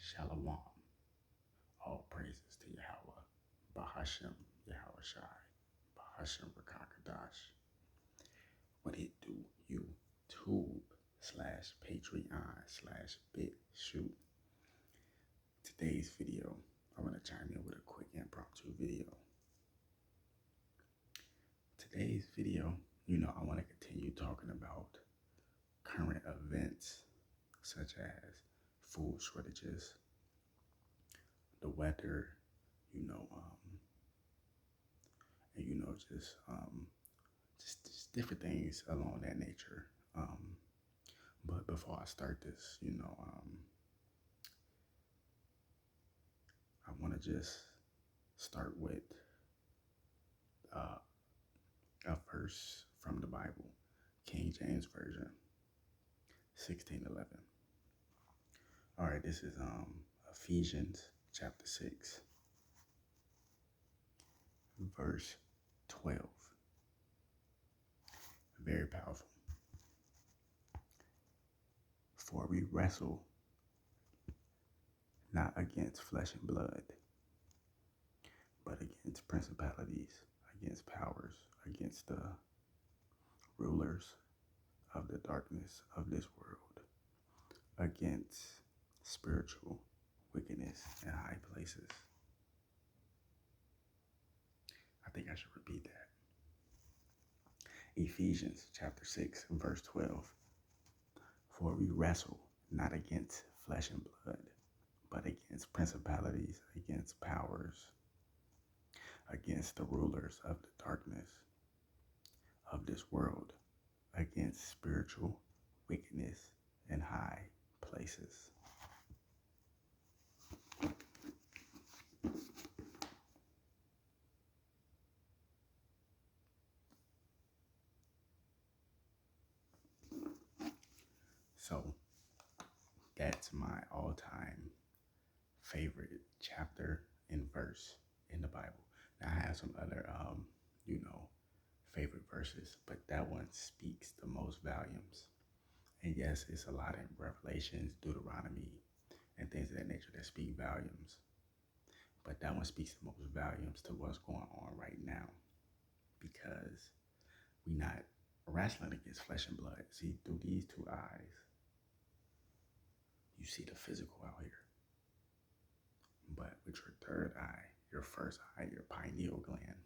Shalom. All praises to Yahweh, Bahashem, Yahweh Shai, Bahashem Rakakadash. What it do? YouTube / Patreon / BitShoot. Today's video, I want to chime in with a quick impromptu video. Today's video, I want to continue talking about current events such as food shortages, the weather, and just different things along that nature. But before I start this, I want to just start with a verse from the Bible, King James Version, 16:11. All right, this is Ephesians chapter 6, verse 12. Very powerful. For we wrestle not against flesh and blood, but against principalities, against powers, against the rulers of the darkness of this world, against spiritual wickedness in high places. I think I should repeat that. Ephesians chapter 6, verse 12. For we wrestle not against flesh and blood, but against principalities, against powers, against the rulers of the darkness of this world, against spiritual wickedness in high places. So that's my all-time favorite chapter and verse in the Bible. Now I have some other, favorite verses, but that one speaks the most volumes. And yes, it's a lot in Revelations, Deuteronomy, and things of that nature that speak volumes. But that one speaks the most volumes to what's going on right now, because we're not wrestling against flesh and blood. See, through these two eyes, you see the physical out here. But with your third eye, your first eye, your pineal gland,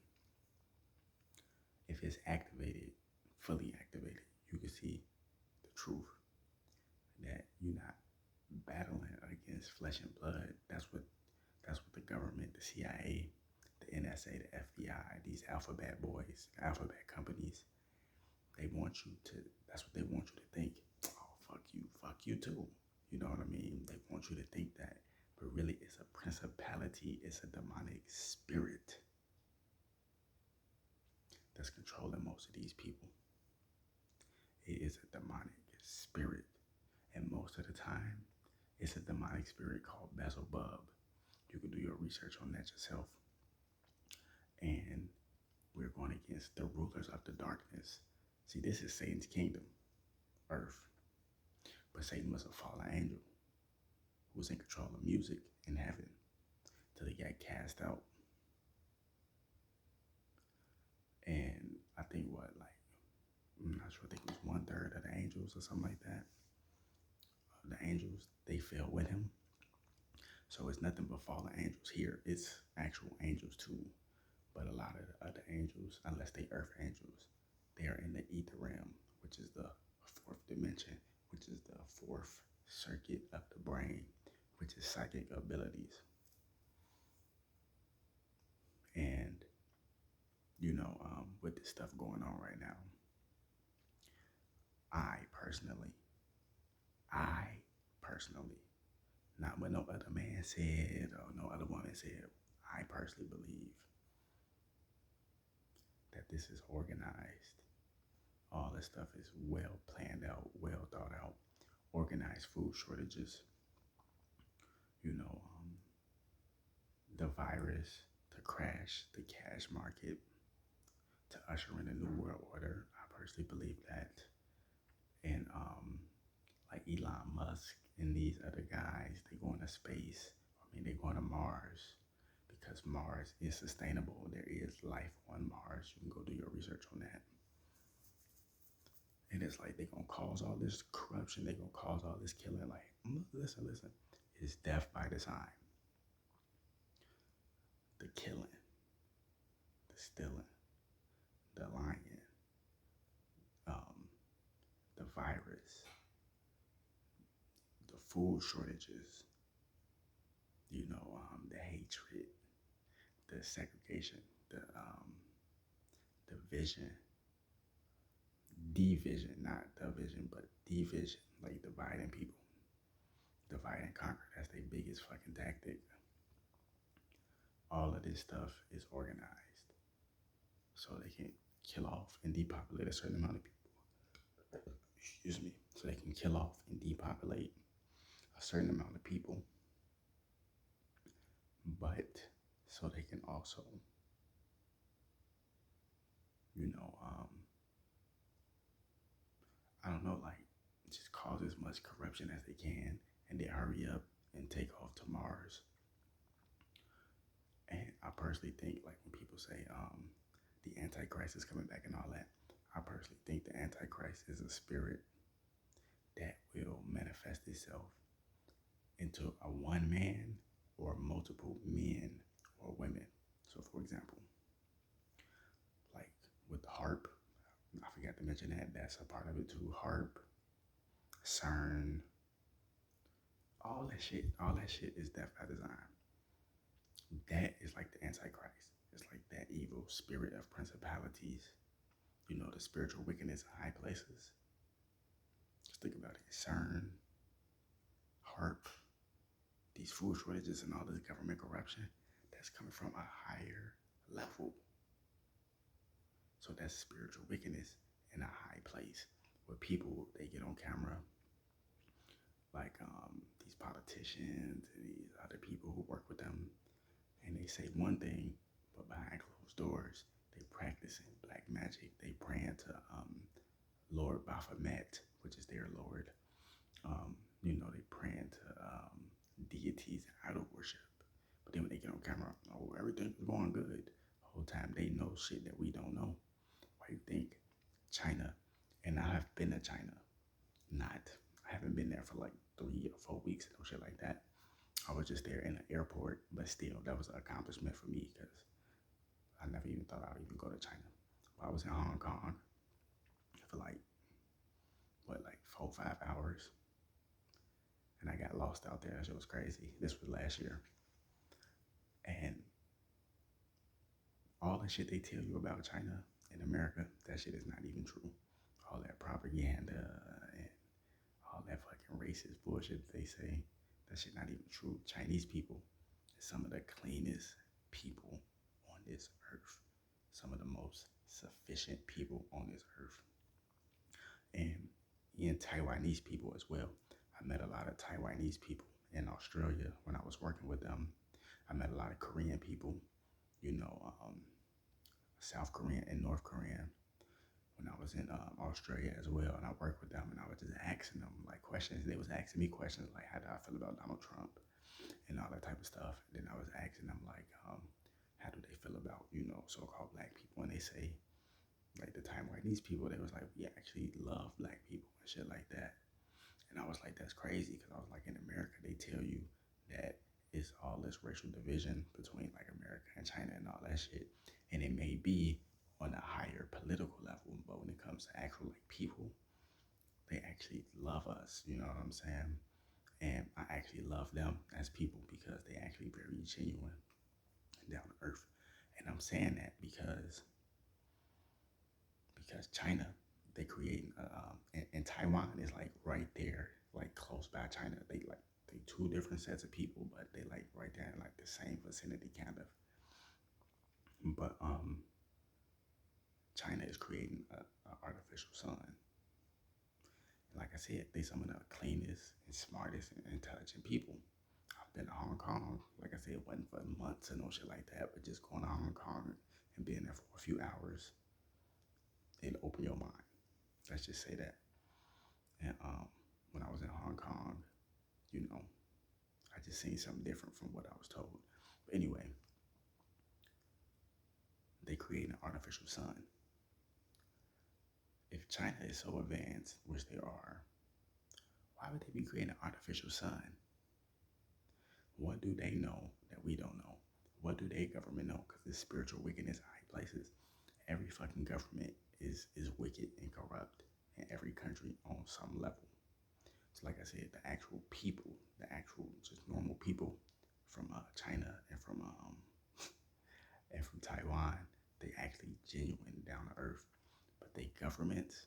if it's activated, fully activated, you can see the truth that you're not battling against flesh and blood. That's what the government, the CIA, the NSA, the FBI, these alphabet boys, the alphabet companies, that's what they want you to think. Oh, fuck you too. You know what I mean? They want you to think that, but really it's a principality, it's a demonic spirit that's controlling most of these people. It is a demonic spirit, and most of the time, it's a demonic spirit called Beelzebub. You can do your research on that yourself. And we're going against the rulers of the darkness. See, this is Satan's kingdom, earth. But Satan was a fallen angel who was in control of music in heaven till he got cast out. And I think I'm not sure, I think it was 1/3 of the angels or something like that. The angels, they fell with him. So it's nothing but fallen angels here. It's actual angels too. But a lot of the other angels, unless they earth angels, they are in the ether realm, which is the fourth dimension, which is the fourth circuit of the brain, which is psychic abilities. And, with this stuff going on right now, I personally, not what no other man said or no other woman said, I personally believe that this is organized. All this stuff is well planned out, well thought out, organized food shortages, the virus to crash the cash market, to usher in a new world order. I personally believe that. And like Elon Musk and these other guys, they going to space. I mean, they going to Mars because Mars is sustainable. There is life on Mars. You can go do your research on that. And it's like they're gonna cause all this corruption. They're gonna cause all this killing. Like, listen. It's death by design. The killing, the stealing, the lying, um, the virus, the food shortages, the hatred, the segregation, the vision, division, not division, but division, like dividing people, divide and conquer. That's their biggest fucking tactic. All of this stuff is organized so they can kill off and depopulate a certain amount of people. Excuse me. So they can kill off and depopulate a certain amount of people, but so they can also, you know, I don't know, like just cause as much corruption as they can and then hurry up and take off to Mars. And I personally think, like when people say the Antichrist is coming back and all that, I personally think the Antichrist is a spirit that will manifest itself into a one man or multiple men or women. So, for example, like with the harp, I forgot to mention that that's a part of it too. Harp, CERN, all that shit is death by design. That is like the Antichrist. It's like that evil spirit of principalities, the spiritual wickedness in high places. Just think about it. CERN, HARP, these food shortages and all this government corruption, that's coming from a higher level. So that's spiritual wickedness in a high place where people, they get on camera, like these politicians and these other people who work with them, and they say one thing, but behind closed doors, they practicing black magic. They praying to Lord Baphomet, which is their Lord. They praying to deities and idol worship. But then when they get on camera, oh, everything is going good. The whole time they know shit that we don't know. Why you think China, and I have been to China, I haven't been there for like 3 or 4 weeks, no shit like that. I was just there in the airport, but still, that was an accomplishment for me because I never even thought I would even go to China. I was in Hong Kong for like 4 or 5 hours, and I got lost out there. That shit was crazy. This was last year, and all the shit they tell you about China and America, that shit is not even true. All that propaganda and all that fucking racist bullshit they say, that shit not even true. Chinese people is some of the cleanest people on this earth. Some of the most sufficient people on this earth. And in Taiwanese people as well. I met a lot of Taiwanese people in Australia when I was working with them. I met a lot of Korean people, South Korean and North Korean when I was in Australia as well. And I worked with them and I was just asking them like questions. They was asking me questions like, how do I feel about Donald Trump and all that type of stuff. And then I was asking them like, how do they feel about, so-called black people? And they say, like the Taiwanese people, they was like, we actually love black people and shit like that. And I was like, that's crazy, because I was like, in America, they tell you that it's all this racial division between like America and China and all that shit. And it may be on a higher political level, but when it comes to actual like people, they actually love us, you know what I'm saying? And I actually love them as people because they actually very genuine and down to earth. And I'm saying that because China, they create and Taiwan is like right there, like close by China. They two different sets of people, but they like right there in like the same vicinity kind of. But China is creating a artificial sun. And like I said, they some of the cleanest and smartest and intelligent people. I've been to Hong Kong. Like I said, it wasn't for months and no shit like that, but just going to Hong Kong and being there for a few hours, it'll open your mind. Let's just say that. And when I was in Hong Kong, you know, I just seen something different from what I was told. But anyway, they create an artificial sun. If China is so advanced, which they are, why would they be creating an artificial sun? What do they know that we don't know? What do their government know? Because this spiritual wickedness in high places. Every fucking government is wicked and corrupt in every country on some level. So like I said, the actual people, the actual just normal people from China and from Taiwan, they actually genuine down to earth. But they governments,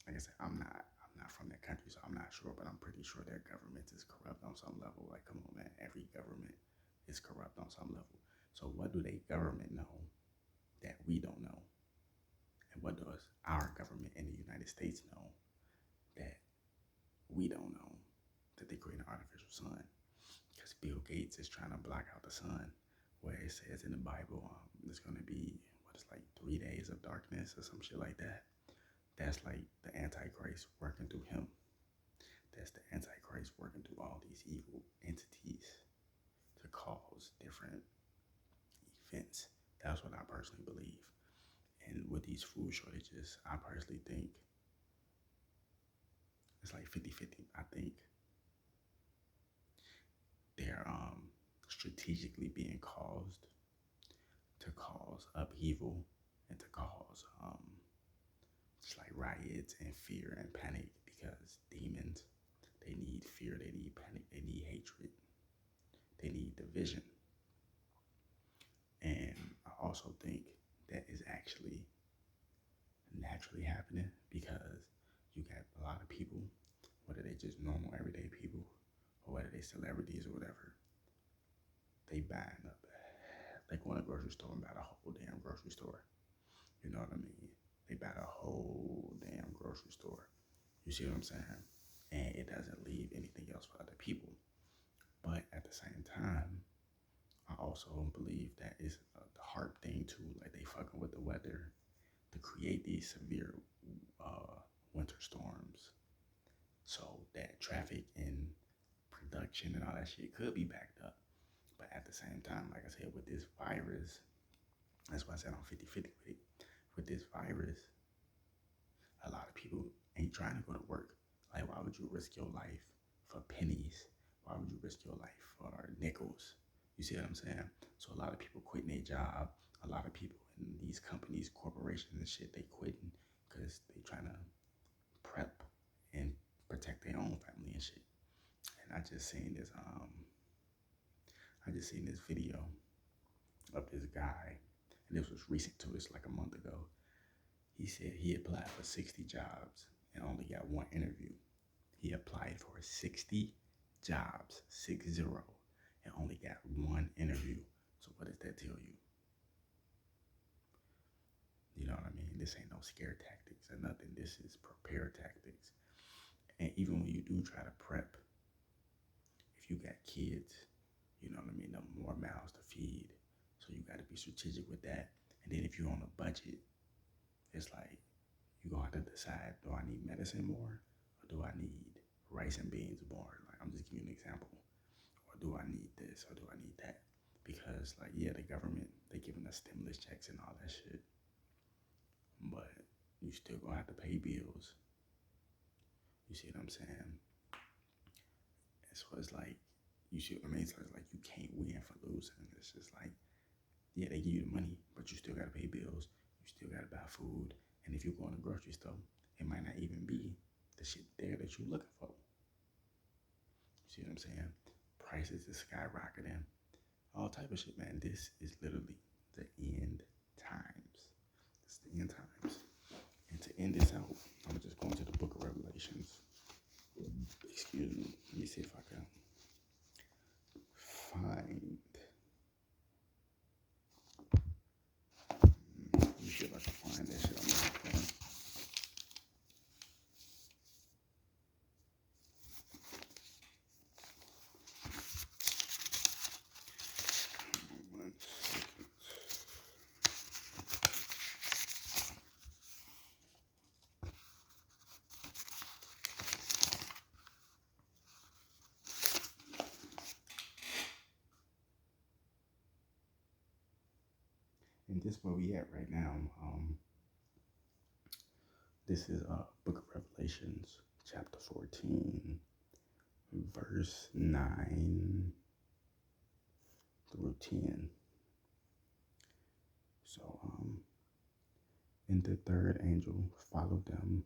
like I said, I'm not from that country, so I'm not sure, but I'm pretty sure their government is corrupt on some level. Like, come on, man, every government is corrupt on some level. So what do they government know that we don't know? And what does our government in the United States know that we don't know? That they create an artificial sun? Because Bill Gates is trying to block out the sun, where it says in the Bible, there's going to be, what is like 3 days of darkness or some shit like that. That's like the Antichrist working through him. That's the Antichrist working through all these evil entities to cause different events. That's what I personally believe. And with these food shortages, I personally think it's like 50-50. I think they're strategically being caused to cause upheaval and to cause just like riots and fear and panic, because demons, they need fear, they need panic, they need hatred, they need division. And I also think that is actually naturally happening because you got a lot of people, whether they just normal everyday people or whether they celebrities or whatever, they buying up. They go in a grocery store and buy the whole damn grocery store. You know what I mean? They buy the whole damn grocery store. You see what I'm saying? And it doesn't leave anything else for other people. But at the same time, I also believe that it's the HARP thing too. Like, they fucking with the weather to create these severe winter storms, so that traffic and production and all that shit could be backed up. But at the same time, like I said, with this virus, that's why I said I'm 50-50 with it. With this virus, a lot of people ain't trying to go to work. Like, why would you risk your life for pennies? Why would you risk your life for nickels? You see what I'm saying? So a lot of people quitting their job. A lot of people in these companies, corporations and shit, they quitting because they trying to prep and protect their own family and shit. And I just seen this video of this guy, and this was recent too. It's like a month ago. He said he applied for 60 jobs and only got one interview. He applied for 60 jobs, 60, and only got one interview. So what does that tell you? You know what I mean? This ain't no scare tactics or nothing. This is prepare tactics. And even when you do try to prep, if you got kids, you know what I mean, the more mouths to feed. So you got to be strategic with that. And then if you're on a budget, it's like you're going to have to decide, do I need medicine more or do I need rice and beans more? Like, I'm just giving you an example. Or do I need this or do I need that? Because, like, yeah, the government, they giving us stimulus checks and all that shit. But you still going to have to pay bills. You see what I'm saying? And so it's like, you see what I mean? So it's like you can't win for losing. It's just like, yeah, they give you the money, but you still got to pay bills. You still got to buy food. And if you go in the grocery store, it might not even be the shit there that you're looking for. You see what I'm saying? Prices is skyrocketing. All type of shit, man. This is literally the end times. It's the end times. And to end this out, I'm just going to the book of Revelations. Excuse me. Let me see if I can find. Let me see if I can find that shit I'm looking for. One second. this is where we at right now. This is Book of Revelations, chapter 14, verse 9 through 10. So, and the third angel followed them,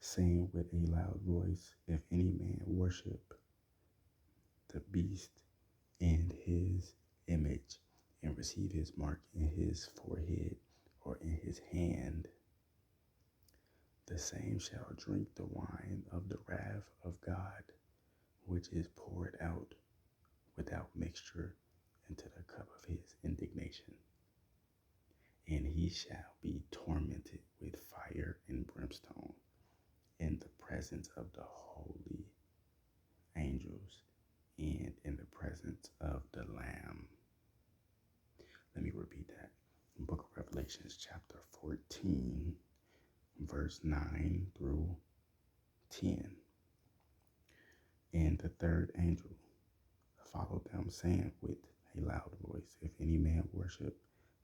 saying with a loud voice, if any man worship the beast and his image, and receive his mark in his forehead or in his hand, the same shall drink the wine of the wrath of God, which is poured out without mixture into the cup of his indignation. And he shall be tormented with fire and brimstone in the presence of the holy angels and in the presence of the Lamb. Let me repeat that. Book of Revelations, chapter 14, verse 9 through 10. And the third angel followed them, saying with a loud voice, if any man worship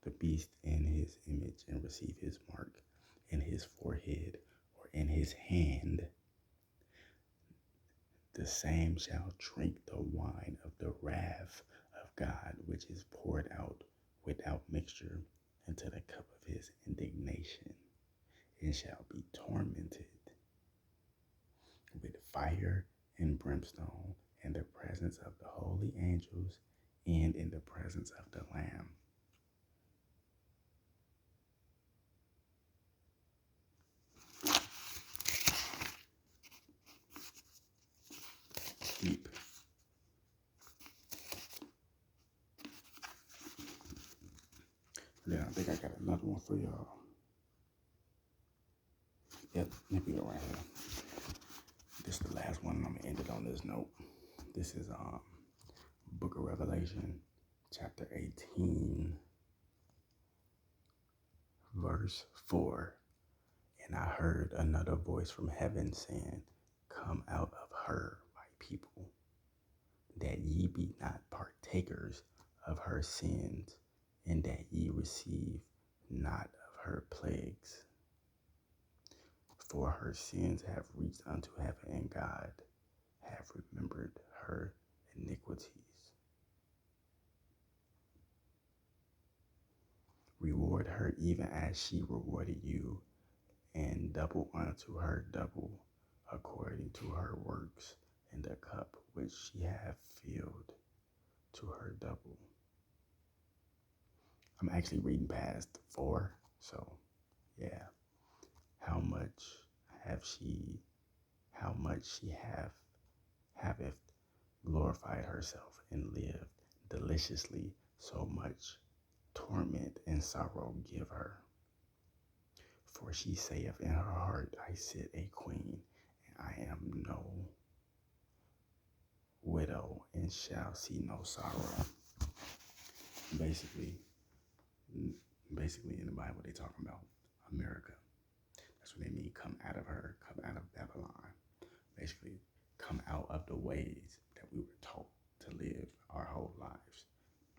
the beast and his image and receive his mark in his forehead or in his hand, the same shall drink the wine of the wrath of God, which is poured out without mixture into the cup of his indignation, and shall be tormented with fire and brimstone in the presence of the holy angels and in the presence of the Lamb. Deep. Then I think I got another one for y'all. Yep, let me go right here. This is the last one, and I'm gonna end it on this note. This is Book of Revelation, chapter 18, verse 4. And I heard another voice from heaven saying, come out of her, my people, that ye be not partakers of her sins, and that ye receive not of her plagues. For her sins have reached unto heaven, and God have remembered her iniquities. Reward her even as she rewarded you, and double unto her double according to her works in the cup which she hath filled to her double. I'm actually reading past 4, so yeah. How much she haveth glorified herself and lived deliciously, so much torment and sorrow give her. For she saith in her heart, I sit a queen, and I am no widow, and shall see no sorrow. Basically in the Bible, they talking about America. That's what they mean, come out of her, come out of Babylon. Basically, come out of the ways that we were taught to live our whole lives.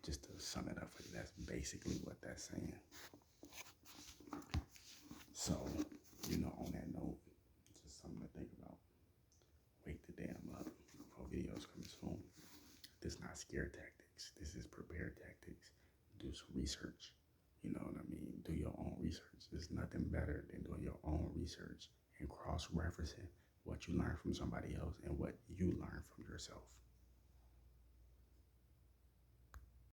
Just to sum it up for you, that's basically what that's saying. So, on that note, just something to think about. Wake the damn up. More videos coming soon. This is not scare tactics. This is prepare tactics. Do some research. You know what I mean? Do your own research. There's nothing better than doing your own research and cross-referencing what you learn from somebody else and what you learn from yourself.